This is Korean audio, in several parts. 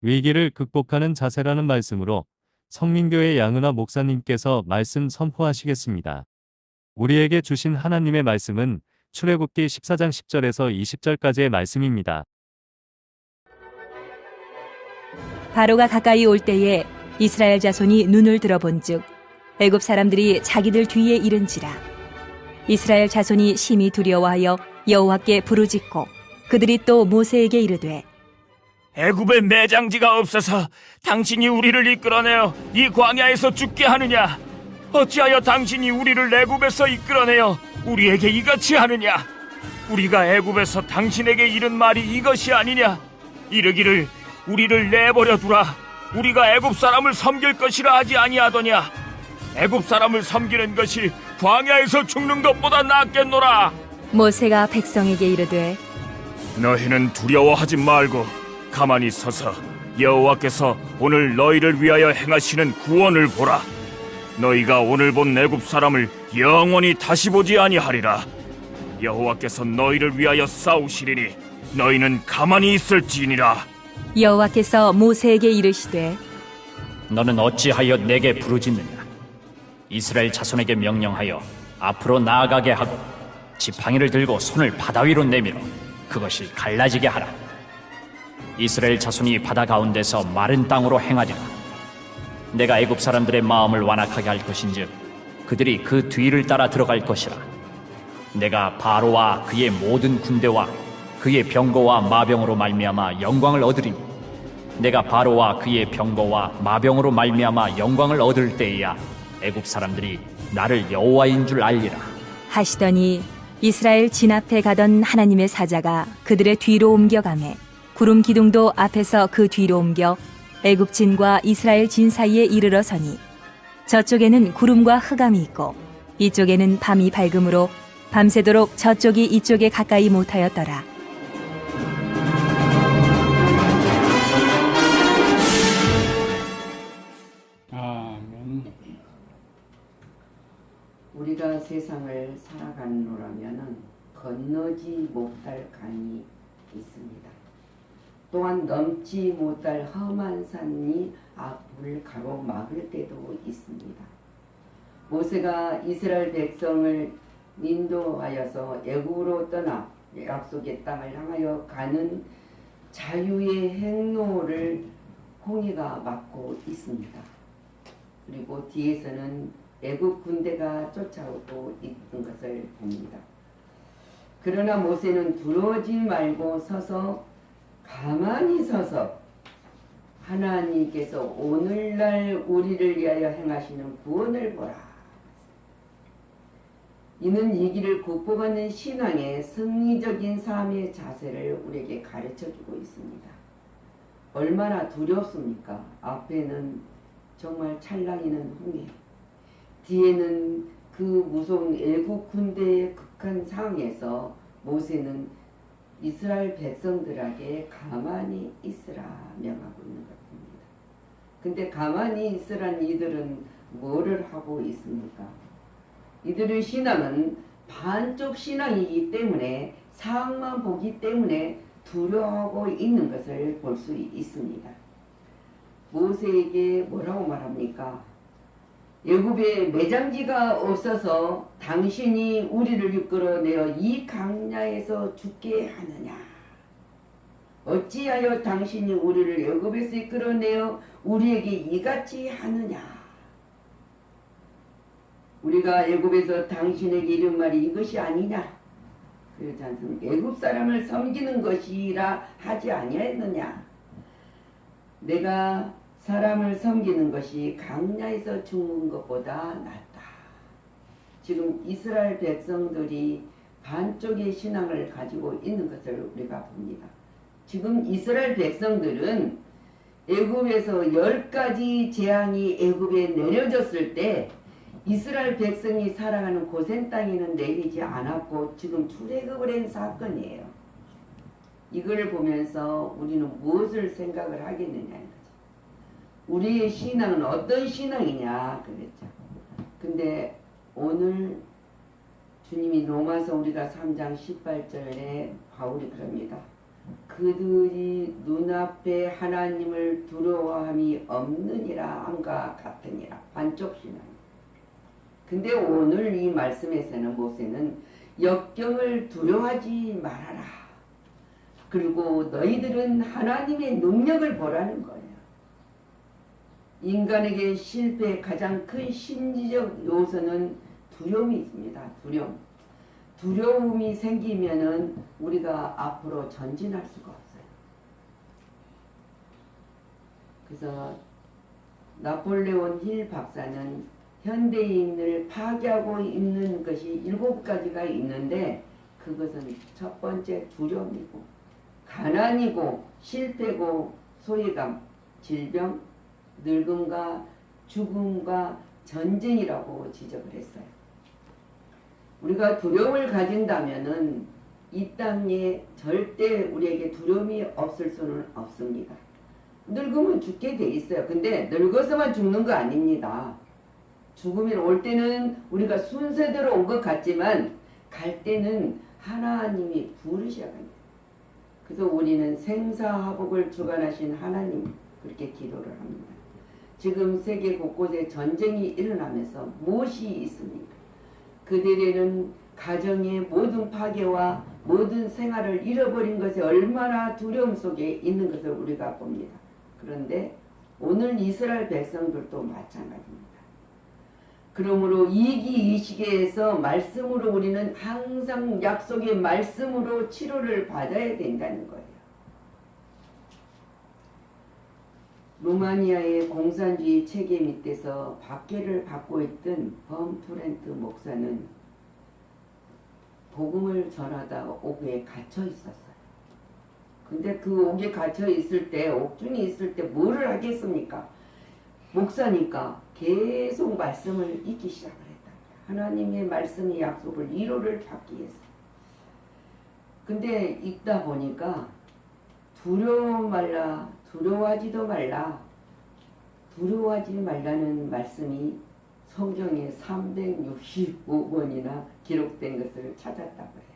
위기를 극복하는 자세라는 말씀으로 성민교회 양은화 목사님께서 말씀 선포하시겠습니다. 우리에게 주신 하나님의 말씀은 출애굽기 14장 10절에서 20절까지의 말씀입니다. 바로가 가까이 올 때에 이스라엘 자손이 눈을 들어본즉 애굽 사람들이 자기들 뒤에 이른지라. 이스라엘 자손이 심히 두려워하여 여호와께 부르짖고 그들이 또 모세에게 이르되 애굽에 매장지가 없어서 당신이 우리를 이끌어내어 이 광야에서 죽게 하느냐? 어찌하여 당신이 우리를 애굽에서 이끌어내어 우리에게 이같이 하느냐? 우리가 애굽에서 당신에게 이른 말이 이것이 아니냐? 이르기를 우리를 내버려 두라. 우리가 애굽 사람을 섬길 것이라 하지 아니하더냐? 애굽 사람을 섬기는 것이 광야에서 죽는 것보다 낫겠노라. 모세가 백성에게 이르되 너희는 두려워하지 말고 가만히 서서 여호와께서 오늘 너희를 위하여 행하시는 구원을 보라. 너희가 오늘 본 애굽 사람을 영원히 다시 보지 아니하리라. 여호와께서 너희를 위하여 싸우시리니 너희는 가만히 있을지니라. 여호와께서 모세에게 이르시되 너는 어찌하여 내게 부르짖느냐? 이스라엘 자손에게 명령하여 앞으로 나아가게 하고 지팡이를 들고 손을 바다 위로 내밀어 그것이 갈라지게 하라. 이스라엘 자손이 바다 가운데서 마른 땅으로 행하리라. 내가 애굽 사람들의 마음을 완악하게 할 것인즉 그들이 그 뒤를 따라 들어갈 것이라. 내가 바로와 그의 모든 군대와 그의 병거와 마병으로 말미암아 영광을 얻으리니 내가 바로와 그의 병거와 마병으로 말미암아 영광을 얻을 때에야 애굽 사람들이 나를 여호와인 줄 알리라 하시더니 이스라엘 진 앞에 가던 하나님의 사자가 그들의 뒤로 옮겨가매 구름 기둥도 앞에서 그 뒤로 옮겨 애굽 진과 이스라엘 진 사이에 이르러 서니 저쪽에는 구름과 흑암이 있고 이쪽에는 밤이 밝음으로 밤새도록 저쪽이 이쪽에 가까이 못하였더라. 아멘. 우리가 세상을 살아가노라면은 건너지 못할 강이 있습니다. 또한 넘지 못할 험한 산이 앞을 가로막을 때도 있습니다. 모세가 이스라엘 백성을 인도하여서 애굽으로 떠나 약속의 땅을 향하여 가는 자유의 행로를 홍해가 막고 있습니다. 그리고 뒤에서는 애굽 군대가 쫓아오고 있는 것을 봅니다. 그러나 모세는 두려워하지 말고 가만히 서서 하나님께서 오늘날 우리를 위하여 행하시는 구원을 보라. 이는 이 길을 극복하는 신앙의 승리적인 삶의 자세를 우리에게 가르쳐주고 있습니다. 얼마나 두렵습니까? 앞에는 정말 찰랑이는 홍해, 뒤에는 그 무서운 애국 군대의 극한 상황에서 모세는 이스라엘 백성들에게 가만히 있으라 명하고 있는 것입니다. 근데 가만히 있으란 이들은 뭐를 하고 있습니까? 이들의 신앙은 반쪽 신앙이기 때문에 상황만 보기 때문에 두려워하고 있는 것을 볼 수 있습니다. 모세에게 뭐라고 말합니까? 애굽에 매장지가 없어서 당신이 우리를 이끌어내어 이 강야에서 죽게 하느냐? 어찌하여 당신이 우리를 애굽에서 이끌어내어 우리에게 이같이 하느냐? 우리가 애굽에서 당신에게 이른 말이 이것이 아니냐? 그렇지 않습니까? 애굽 사람을 섬기는 것이라 하지 아니하였느냐? 내가 사람을 섬기는 것이 강야에서 죽는 것보다 낫다. 지금 이스라엘 백성들이 반쪽의 신앙을 가지고 있는 것을 우리가 봅니다. 지금 이스라엘 백성들은 애굽에서 10가지 재앙이 애굽에 내려졌을 때 이스라엘 백성이 살아가는 고센 땅에는 내리지 않았고 지금 출애굽을 한 사건이에요. 이걸 보면서 우리는 무엇을 생각을 하겠느냐. 우리의 신앙은 어떤 신앙이냐 그랬죠. 근데 오늘 주님이 로마서 우리가 3장 18절에 바울이 그럽니다. 그들이 눈앞에 하나님을 두려워함이 없느니라 함과 같으니라. 반쪽 신앙. 근데 오늘 이 말씀에서는 모세는 역경을 두려워하지 말아라. 그리고 너희들은 하나님의 능력을 보라는 거예요. 인간에게 실패의 가장 큰 심리적 요소는 두려움이 있습니다. 두려움. 두려움이 생기면은 우리가 앞으로 전진할 수가 없어요. 그래서 나폴레온 힐 박사는 현대인을 파괴하고 있는 것이 7가지가 있는데 그것은 첫 번째 두려움이고 가난이고 실패고 소외감, 질병, 늙음과 죽음과 전쟁이라고 지적을 했어요. 우리가 두려움을 가진다면은 이 땅에 절대 우리에게 두려움이 없을 수는 없습니다. 늙으면 죽게 돼 있어요. 근데 늙어서만 죽는 거 아닙니다. 죽음이 올 때는 우리가 순서대로 온 것 같지만 갈 때는 하나님이 부르셔야 합니다. 그래서 우리는 생사화복을 주관하신 하나님 그렇게 기도를 합니다. 지금 세계 곳곳에 전쟁이 일어나면서 무엇이 있습니까? 그들에는 가정의 모든 파괴와 모든 생활을 잃어버린 것이 얼마나 두려움 속에 있는 것을 우리가 봅니다. 그런데 오늘 이스라엘 백성들도 마찬가지입니다. 그러므로 이기 이 시기에서 말씀으로 우리는 항상 약속의 말씀으로 치료를 받아야 된다는 거예요. 루마니아의 공산주의 체계 밑에서 박해를 받고 있던 범프렌트 목사는 복음을 전하다가 옥에 갇혀 있었어요. 근데 그 옥에 갇혀 있을 때, 옥중에 있을 때 뭐를 하겠습니까? 목사니까 계속 말씀을 읽기 시작을 했다. 하나님의 말씀의 약속을 위로를 받기 위해서. 근데 읽다 보니까 두려워 말라, 두려워하지도 말라, 두려워하지 말라는 말씀이 성경에 365번이나 기록된 것을 찾았다고 해요.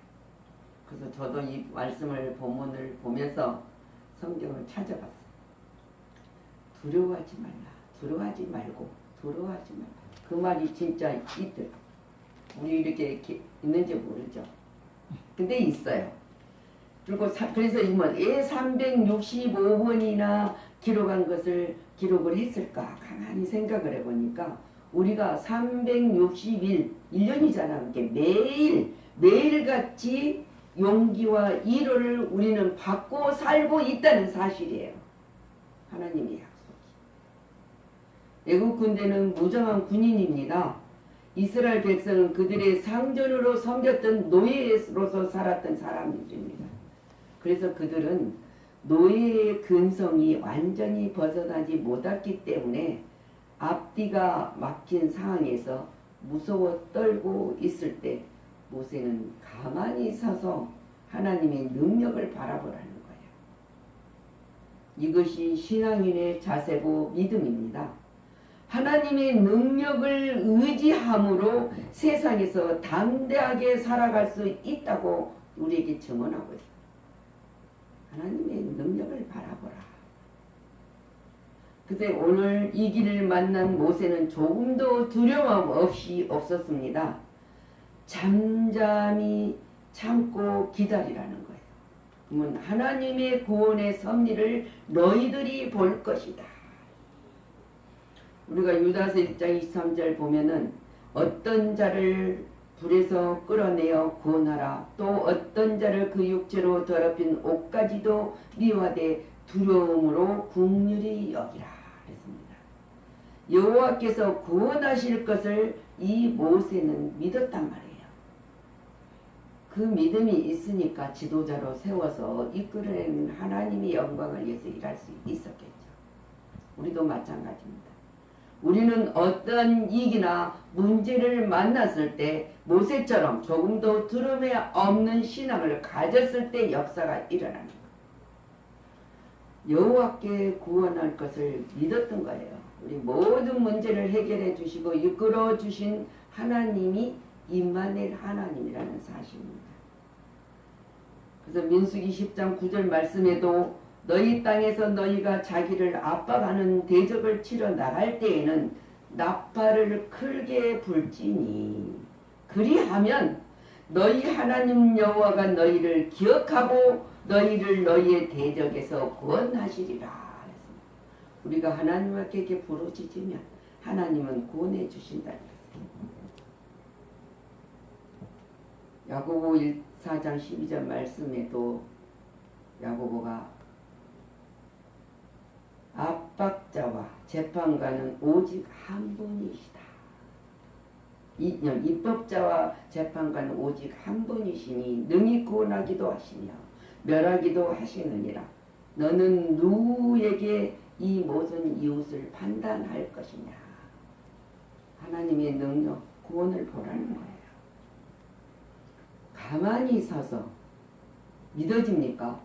그래서 저도 이 말씀을 본문을 보면서 성경을 찾아봤어요. 두려워하지 말라, 두려워하지 말고, 두려워하지 말라. 그 말이 진짜 있더라고요. 우리 이렇게 있는지 모르죠. 근데 있어요. 그리고 그래서 이건 왜 365번이나 기록한 것을 기록을 했을까? 가만히 생각을 해보니까 우리가 360일, 1년이잖아. 그러니까 매일같이 용기와 위로를 우리는 받고 살고 있다는 사실이에요. 하나님의 약속이. 애국 군대는 무장한 군인입니다. 이스라엘 백성은 그들의 상전으로 섬겼던 노예로서 살았던 사람들입니다. 그래서 그들은 노예의 근성이 완전히 벗어나지 못했기 때문에 앞뒤가 막힌 상황에서 무서워 떨고 있을 때 모세는 가만히 서서 하나님의 능력을 바라보라는 거예요. 이것이 신앙인의 자세고 믿음입니다. 하나님의 능력을 의지함으로 세상에서 담대하게 살아갈 수 있다고 우리에게 증언하고 있습니다. 하나님의 능력을 바라보라. 그래서 오늘 이 길을 만난 모세는 조금도 두려움 없이 없었습니다. 잠잠히 참고 기다리라는 거예요. 그러면 하나님의 구원의 섭리를 너희들이 볼 것이다. 우리가 유다서 1장 23절 보면은 어떤 자를 불에서 끌어내어 구원하라. 또 어떤 자를 그 육체로 더럽힌 옷까지도 미워하되 두려움으로 긍휼히 여기라 했습니다. 여호와께서 구원하실 것을 이 모세는 믿었단 말이에요. 그 믿음이 있으니까 지도자로 세워서 이끌어내는 하나님의 영광을 위해서 일할 수 있었겠죠. 우리도 마찬가지입니다. 우리는 어떤 위기나 문제를 만났을 때 모세처럼 조금도 두려움이 없는 신앙을 가졌을 때 역사가 일어나는 거예요. 여호와께 구원할 것을 믿었던 거예요. 우리 모든 문제를 해결해 주시고 이끌어 주신 하나님이 임마누엘 하나님이라는 사실입니다. 그래서 민수기 10장 9절 말씀에도 너희 땅에서 너희가 자기를 압박하는 대적을 치러 나갈 때에는 나팔을 크게 불지니 그리하면 너희 하나님 여호와가 너희를 기억하고 너희를 너희의 대적에서 구원하시리라. 우리가 하나님 앞에 이렇게 부르짖으면 하나님은 구원해 주신다는 것입니다. 야고보 4장 12절 말씀에도 야고보가 압박자와 재판관은 오직 한 분이시다. 입법자와 재판관은 오직 한 분이시니 능히 구원하기도 하시며 멸하기도 하시느니라. 너는 누구에게 이 모든 이웃을 판단할 것이냐. 하나님의 능력, 구원을 보라는 거예요. 가만히 서서 믿어집니까?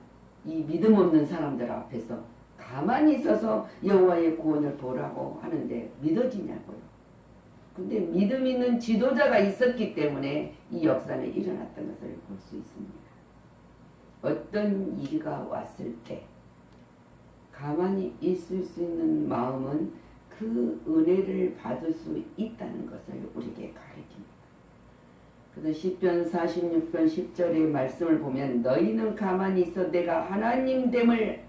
이 믿음 없는 사람들 앞에서 가만히 서서 여호와의 구원을 보라고 하는데 믿어지냐고요. 근데 믿음 있는 지도자가 있었기 때문에 이 역사는 일어났던 것을 볼 수 있습니다. 어떤 일가 왔을 때 가만히 있을 수 있는 마음은 그 은혜를 받을 수 있다는 것을 우리에게 가르칩니다. 그래서 시편 46편 10절의 말씀을 보면 너희는 가만히 있어 내가 하나님됨을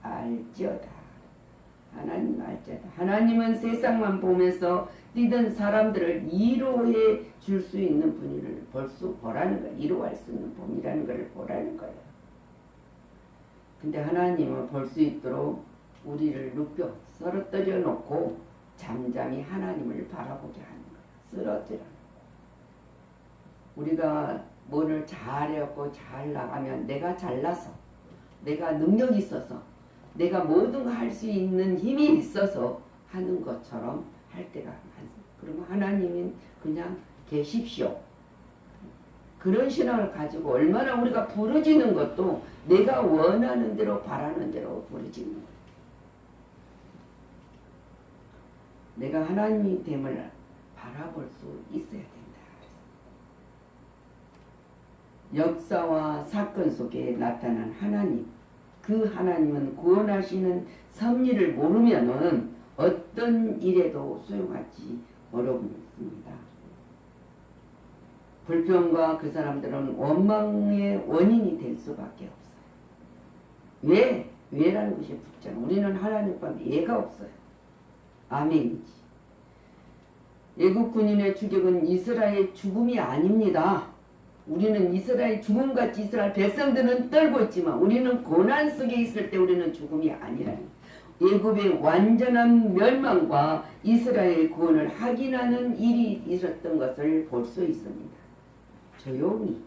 알지어다. 하나님 알지어다. 하나님은 세상만 보면서 뛰던 사람들을 위로해 줄 수 있는 분을 보라는 거예요. 위로할 수 있는 분이라는 것을 보라는 거예요. 근데 하나님은 볼 수 있도록 우리를 눕혀 쓰러뜨려 놓고 잠잠히 하나님을 바라보게 하는 거예요. 쓰러뜨려 놓고. 우리가 뭐를 잘해갖고 잘 나가면 내가 잘나서 내가 능력이 있어서 내가 뭐든 할 수 있는 힘이 있어서 하는 것처럼 할 때가 많습니다. 그러면 하나님은 그냥 계십시오. 그런 신앙을 가지고 얼마나 우리가 부르짖는 것도 내가 원하는 대로 바라는 대로 부르짖는 거예요. 내가 하나님이 됨을 바라볼 수 있어야 된다. 역사와 사건 속에 나타난 하나님, 그 하나님은 구원하시는 섭리를 모르면은 어떤 일에도 소용하지 어렵습니다. 불평과 그 사람들은 원망의 원인이 될 수밖에 없어요. 왜? 왜라는 것이 붙잖아. 우리는 하나님과 예가 없어요. 아멘이지. 애국 군인의 추격은 이스라엘의 죽음이 아닙니다. 우리는 이스라엘 죽음같이 이스라엘 백성들은 떨고 있지만 우리는 고난 속에 있을 때 우리는 죽음이 아니라니. 애굽의 완전한 멸망과 이스라엘의 구원을 확인하는 일이 있었던 것을 볼 수 있습니다. 조용히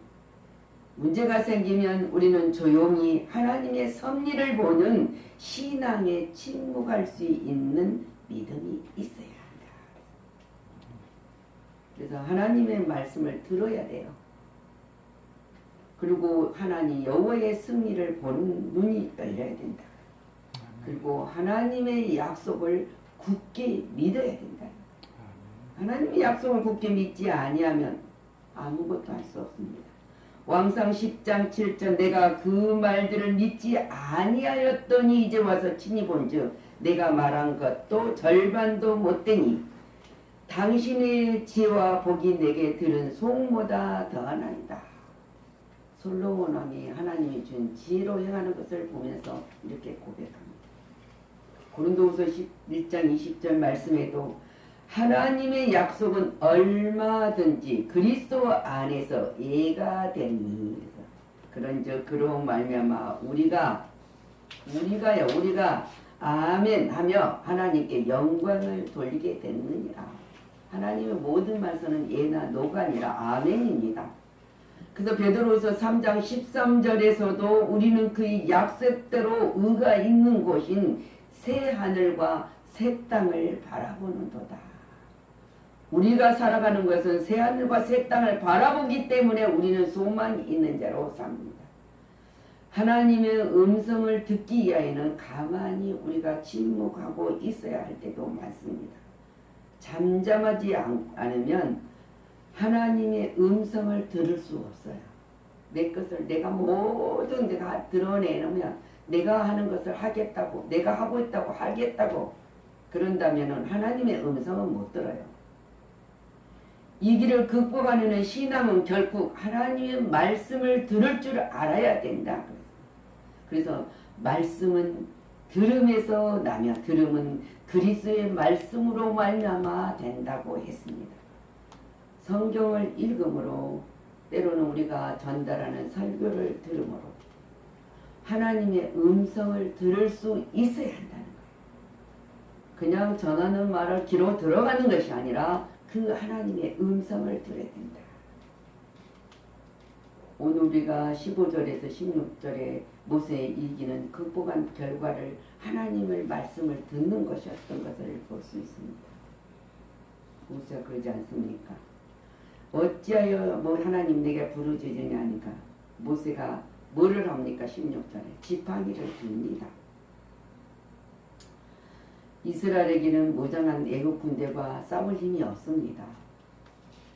문제가 생기면 우리는 조용히 하나님의 섭리를 보는 신앙에 침묵할 수 있는 믿음이 있어야 한다. 그래서 하나님의 말씀을 들어야 돼요. 그리고 하나님 여호와의 승리를 보는 눈이 열려야 된다. 그리고 하나님의 약속을 굳게 믿어야 된다. 하나님의 약속을 굳게 믿지 아니하면 아무것도 할 수 없습니다. 왕상 10장 7절 내가 그 말들을 믿지 아니하였더니 이제 와서 친히 본즉 내가 말한 것도 절반도 못되니 당신의 지혜와 복이 내게 들은 송보다 더하나이다. 솔로몬 왕이 하나님이 준 지혜로 행하는 것을 보면서 이렇게 고백합니다. 고린도후서 1장 20절 말씀에도 하나님의 약속은 얼마든지 그리스도 안에서 예가 되니 그런즉 그로 말미암아 우리가 아멘 하며 하나님께 영광을 돌리게 됐느니라. 하나님의 모든 말씀은 예나 노가 아니라 아멘입니다. 그래서 베드로후서 3장 13절에서도 우리는 그의 약속대로 의가 있는 곳인 새 하늘과 새 땅을 바라보는도다. 우리가 살아가는 것은 새 하늘과 새 땅을 바라보기 때문에 우리는 소망이 있는 자로 삽니다. 하나님의 음성을 듣기 위하여는 가만히 우리가 침묵하고 있어야 할 때도 많습니다. 잠잠하지 않으면 하나님의 음성을 들을 수 없어요. 내 것을 내가 모든 데가 드러내놓으면 내가 하는 것을 하겠다고, 내가 하고 있다고 하겠다고 그런다면 하나님의 음성은 못 들어요. 이 길을 극복하는 신앙은 결국 하나님의 말씀을 들을 줄 알아야 된다. 그래서 말씀은 들음에서 나며 들음은 그리스도의 말씀으로 말미암아 된다고 했습니다. 성경을 읽음으로 때로는 우리가 전달하는 설교를 들음으로 하나님의 음성을 들을 수 있어야 한다는 거예요. 그냥 전하는 말을 귀로 들어가는 것이 아니라 그 하나님의 음성을 들어야 된다. 오늘 우리가 15절에서 16절에 모세의 이기는 극복한 결과를 하나님의 말씀을 듣는 것이었던 것을 볼 수 있습니다. 모세가 그러지 않습니까? 어찌하여 뭐 하나님 내게 부르짖으냐 하니까 모세가 뭐를 합니까? 16절에 지팡이를 듭니다. 이스라엘에게는 무장한 애국 군대와 싸울 힘이 없습니다.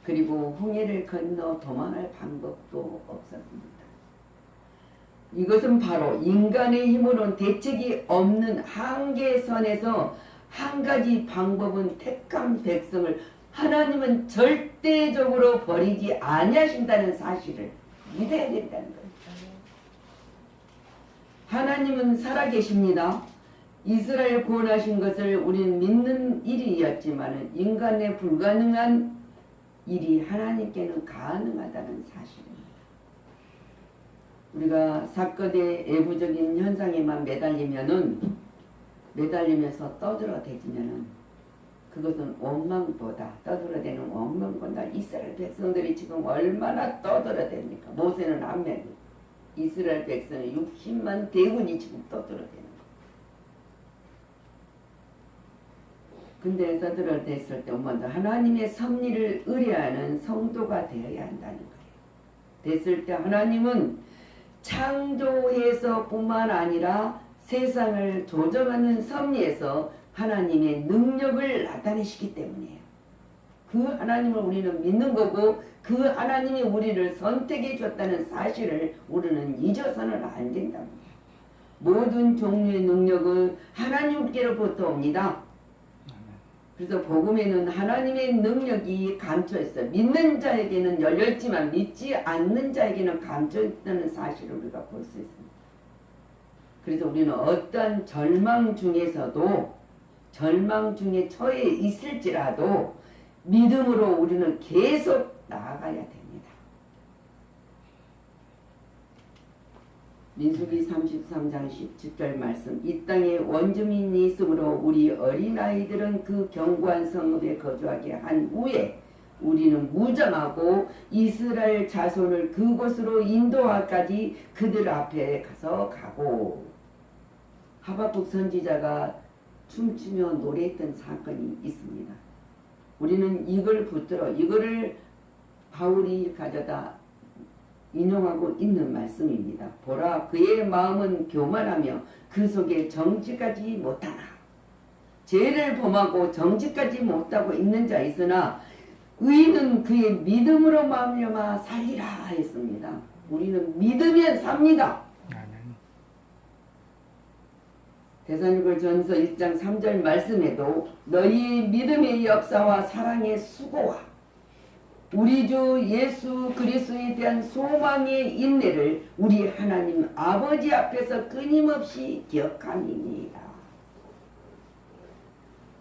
그리고 홍해를 건너 도망할 방법도 없었습니다. 이것은 바로 인간의 힘으로는 대책이 없는 한계선에서 한 가지 방법은 택한 백성을 하나님은 절대적으로 버리지 아니하신다는 사실을 믿어야 된다는 겁니다. 하나님은 살아계십니다. 이스라엘 구원하신 것을 우리는 믿는 일이었지만 인간의 불가능한 일이 하나님께는 가능하다는 사실입니다. 우리가 사건의 외부적인 현상에만 매달리면서 떠들어대지면은 그것은 원망보다 떠들어대는 원망보다 이스라엘 백성들이 지금 얼마나 떠들어댑니까? 모세는 한 명, 이스라엘 백성의 60만 대군이 지금 떠들어대는 거예요. 근데 떠들어댔을 때 먼저 하나님의 섭리를 의뢰하는 성도가 되어야 한다는 거예요. 됐을 때 하나님은 창조해서 뿐만 아니라 세상을 조정하는 섭리에서 하나님의 능력을 나타내시기 때문이에요. 그 하나님을 우리는 믿는 거고 그 하나님이 우리를 선택해 줬다는 사실을 우리는 잊어서는 안 된답니다. 모든 종류의 능력은 하나님께로부터 옵니다. 그래서 복음에는 하나님의 능력이 감춰있어요. 믿는 자에게는 열렸지만 믿지 않는 자에게는 감춰있다는 사실을 우리가 볼 수 있습니다. 그래서 우리는 어떠한 절망 중에서도 절망 중에 처해 있을지라도 믿음으로 우리는 계속 나아가야 됩니다. 민수기 33장 17절 말씀, 이 땅에 원주민이 있으므로 우리 어린아이들은 그 견고한 성읍에 거주하게 한 후에 우리는 무장하고 이스라엘 자손을 그곳으로 인도하까지 그들 앞에 가고. 하박국 선지자가 춤추며 노래했던 사건이 있습니다. 우리는 이걸 붙들어 이거를 바울이 가져다 인용하고 있는 말씀입니다. 보라, 그의 마음은 교만하며 그 속에 정직하지 못하나. 죄를 범하고 정직하지 못하고 있는 자 있으나 의인은 그의 믿음으로 말미암아 살리라 했습니다. 우리는 믿으면 삽니다. 데살로니가전서 1장 3절 말씀에도 너희의 믿음의 역사와 사랑의 수고와 우리 주 예수 그리스도에 대한 소망의 인내를 우리 하나님 아버지 앞에서 끊임없이 기억함이니이다.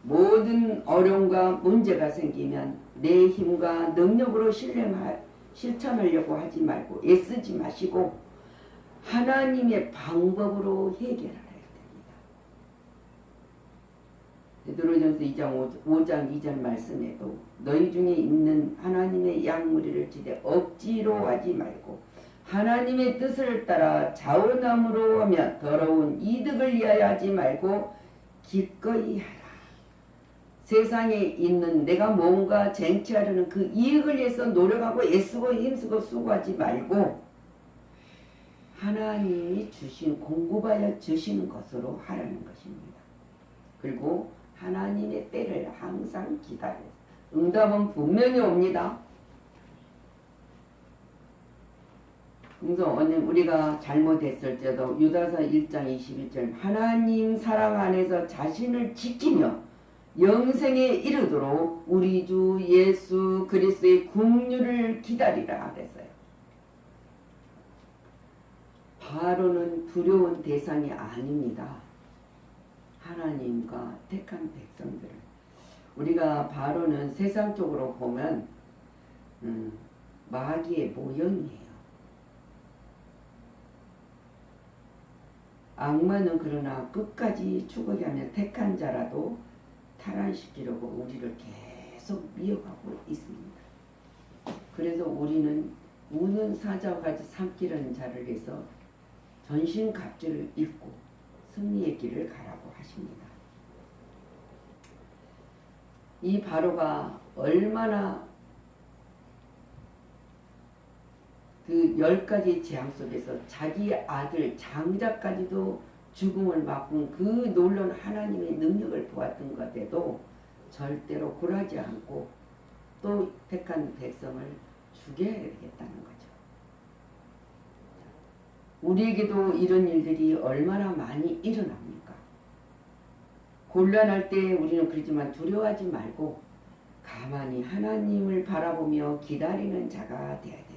모든 어려움과 문제가 생기면 내 힘과 능력으로 실천하려고 하지 말고 애쓰지 마시고 하나님의 방법으로 해결하라. 베드로전서 2장 5장 2절 말씀에도 너희 중에 있는 하나님의 양무리를 지되 억지로 하지 말고 하나님의 뜻을 따라 자원함으로 하며 더러운 이득을 위하여 하지 말고 기꺼이 하라. 세상에 있는 내가 뭔가 쟁취하려는 그 이익을 위해서 노력하고 애쓰고 힘쓰고 수고하지 말고 하나님이 공급하여 주시는 것으로 하라는 것입니다. 그리고 하나님의 때를 항상 기다려요. 응답은 분명히 옵니다. 그래서 오늘 우리가 잘못했을 때도 유다서 1장 21절 하나님 사랑 안에서 자신을 지키며 영생에 이르도록 우리 주 예수 그리스도의 긍휼을 기다리라 그랬어요. 바로는 두려운 대상이 아닙니다. 하나님과 택한 백성들은. 우리가 바로는 세상적으로 보면 마귀의 모형이에요. 악마는 그러나 끝까지 죽어야 하면 택한 자라도 탈환시키려고 우리를 계속 미워가고 있습니다. 그래서 우리는 우는 사자와 같이 삼키려는 자를 위해서 전신갑주를 입고 승리의 길을 가라고 하십니다. 이 바로가 얼마나 그 10가지 재앙 속에서 자기 아들 장자까지도 죽음을 맛본 그 놀라운 하나님의 능력을 보았던 것에도 절대로 굴하지 않고 또 택한 백성을 죽여야 되겠다는 거죠. 우리에게도 이런 일들이 얼마나 많이 일어납니까? 곤란할 때 우리는 그러지만 두려워하지 말고 가만히 하나님을 바라보며 기다리는 자가 되어야 됩니다.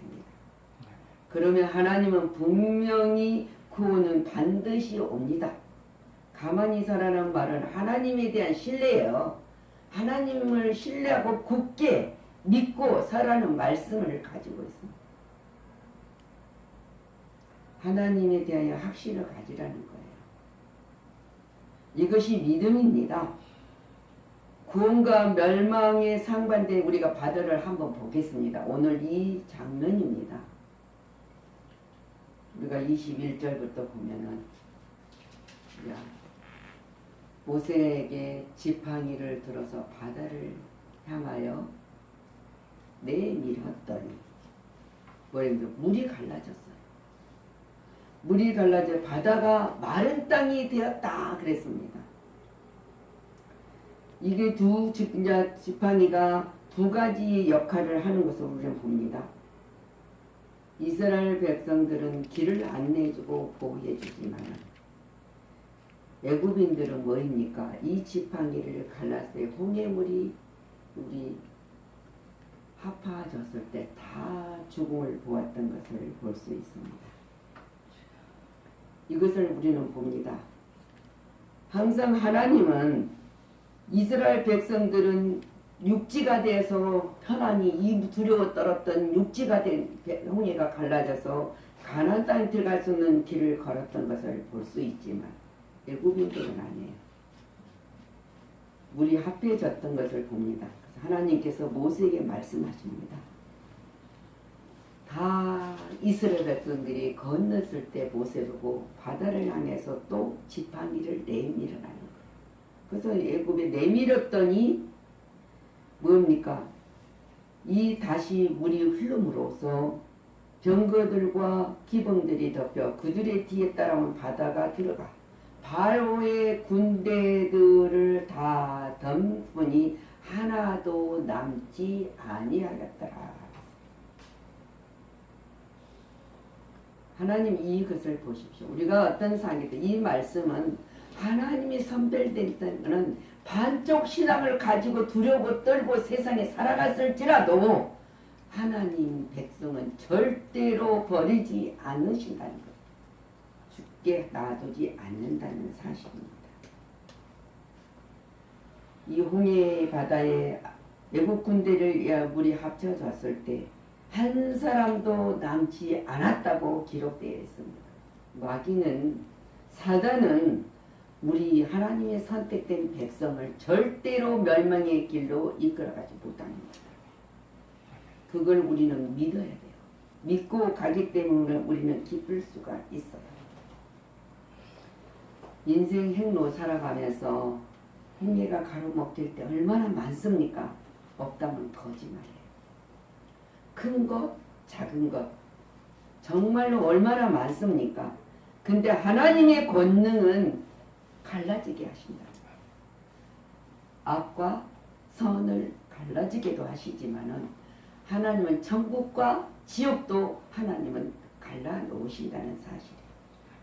그러면 하나님은 분명히 구원은 반드시 옵니다. 가만히 서라는 말은 하나님에 대한 신뢰예요. 하나님을 신뢰하고 굳게 믿고 서라는 말씀을 가지고 있습니다. 하나님에 대하여 확신을 가지라는 거예요. 이것이 믿음입니다. 구원과 멸망에 상반된 우리가 바다를 한번 보겠습니다. 오늘 이 장면입니다. 우리가 21절부터 보면은 모세에게 지팡이를 들어서 바다를 향하여 내밀었더니 뭐냐면 물이 갈라졌어요. 물이 갈라져 바다가 마른 땅이 되었다 그랬습니다. 이게 지팡이가 두 가지 역할을 하는 것을 우리는 봅니다. 이스라엘 백성들은 길을 안내해주고 보호해주지만 애굽인들은 뭐입니까? 이 지팡이를 갈랐을 때 홍해물이 우리 하파졌을 때 다 죽음을 보았던 것을 볼 수 있습니다. 이것을 우리는 봅니다. 항상 하나님은 이스라엘 백성들은 육지가 돼서 편안히 이 두려워 떨었던 육지가 된 홍해가 갈라져서 가나안 땅에 들어갈 수 있는 길을 걸었던 것을 볼 수 있지만 애굽인들은 아니에요. 물이 합해졌던 것을 봅니다. 그래서 하나님께서 모세에게 말씀하십니다. 다 이스라엘 백성들이 건넜을 때 모세 보고 바다를 향해서 또 지팡이를 내밀으라는 거예요. 그래서 애굽에 내밀었더니 뭡니까? 이 다시 물이 흐름으로써 병거들과 기병들이 덮여 그들의 뒤에 따라온 바다가 들어가 바로의 군대들을 다 덮으니 하나도 남지 아니하였더라. 하나님 이것을 보십시오. 우리가 어떤 상황이든 이 말씀은 하나님이 선별된 때는 반쪽 신앙을 가지고 두려워 떨고 세상에 살아갔을지라도 하나님 백성은 절대로 버리지 않으신다는 것. 죽게 놔두지 않는다는 사실입니다. 이 홍해 바다에 애국 군대를 물이 합쳐졌을 때 한 사람도 남지 않았다고 기록되어 있습니다. 마귀는 사단은 우리 하나님의 선택된 백성을 절대로 멸망의 길로 이끌어가지 못합니다. 그걸 우리는 믿어야 돼요. 믿고 가기 때문에 우리는 기쁠 수가 있어요. 인생 행로 살아가면서 홍해가 가로막힐 때 얼마나 많습니까? 없다면 거짓말이에요. 큰 것, 작은 것 정말로 얼마나 많습니까? 근데 하나님의 권능은 갈라지게 하신다. 악과 선을 갈라지게도 하시지만은 하나님은 천국과 지옥도 하나님은 갈라놓으신다는 사실이에요.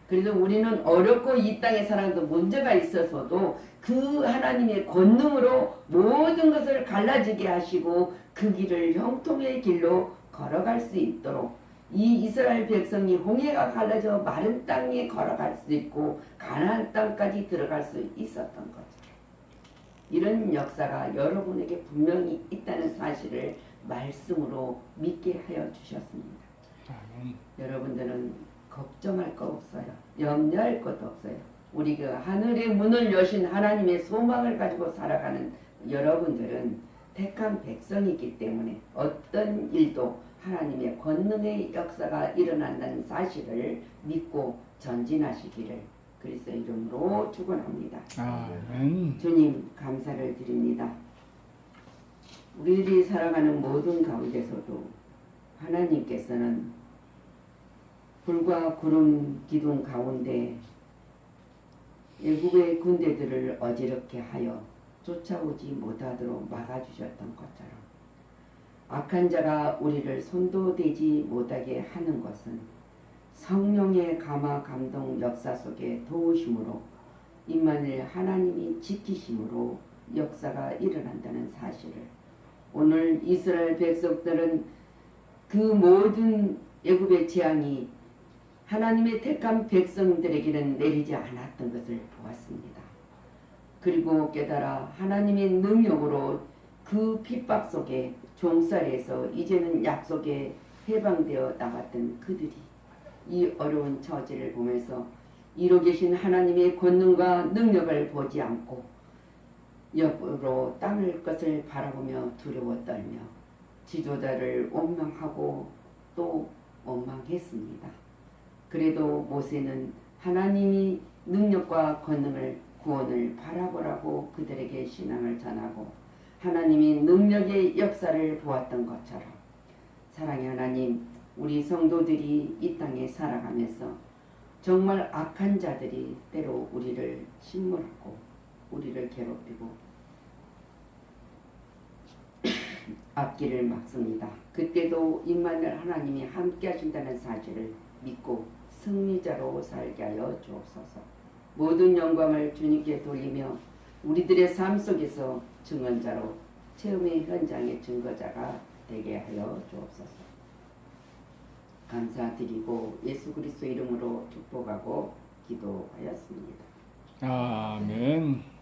그래서 우리는 어렵고 이 땅에 살아도 문제가 있어서도 그 하나님의 권능으로 모든 것을 갈라지게 하시고 그 길을 형통의 길로 걸어갈 수 있도록 이 이스라엘 백성이 홍해가 갈라져 마른 땅에 걸어갈 수 있고 가나안 땅까지 들어갈 수 있었던 거죠. 이런 역사가 여러분에게 분명히 있다는 사실을 말씀으로 믿게 하여 주셨습니다. 아멘. 여러분들은 걱정할 거 없어요. 염려할 것도 없어요. 우리 그 하늘의 문을 여신 하나님의 소망을 가지고 살아가는 여러분들은 택한 백성이기 때문에 어떤 일도 하나님의 권능의 역사가 일어난다는 사실을 믿고 전진하시기를 그리스도 이름으로 축원합니다. 아멘. 주님 감사를 드립니다. 우리들이 살아가는 모든 가운데서도 하나님께서는 불과 구름 기둥 가운데 애굽의 군대들을 어지럽게 하여 쫓아오지 못하도록 막아주셨던 것처럼 악한 자가 우리를 손도 대지 못하게 하는 것은 성령의 감화 감동 역사 속에 도우심으로 임만을 하나님이 지키심으로 역사가 일어난다는 사실을 오늘 이스라엘 백성들은 그 모든 애굽의 재앙이 하나님의 택한 백성들에게는 내리지 않았던 것을 보았습니다. 그리고 깨달아 하나님의 능력으로 그 핍박 속에 종살이에서 이제는 약속에 해방되어 나갔던 그들이 이 어려운 처지를 보면서 이루 계신 하나님의 권능과 능력을 보지 않고 옆으로 땅을 것을 바라보며 두려워 떨며 지도자를 원망하고 또 원망했습니다. 그래도 모세는 하나님이 능력과 권능을 구원을 바라보라고 그들에게 신앙을 전하고 하나님이 능력의 역사를 보았던 것처럼 사랑의 하나님 우리 성도들이 이 땅에 살아가면서 정말 악한 자들이 때로 우리를 침몰하고 우리를 괴롭히고 앞길을 막습니다. 그때도 임마누엘 하나님이 함께 하신다는 사실을 믿고 승리자로 살게 하여 주옵소서. 모든 영광을 주님께 돌리며 우리들의 삶 속에서 증언자로 체험의 현장의 증거자가 되게 하여 주옵소서. 감사드리고 예수 그리스도 이름으로 축복하고 기도하였습니다. 아멘.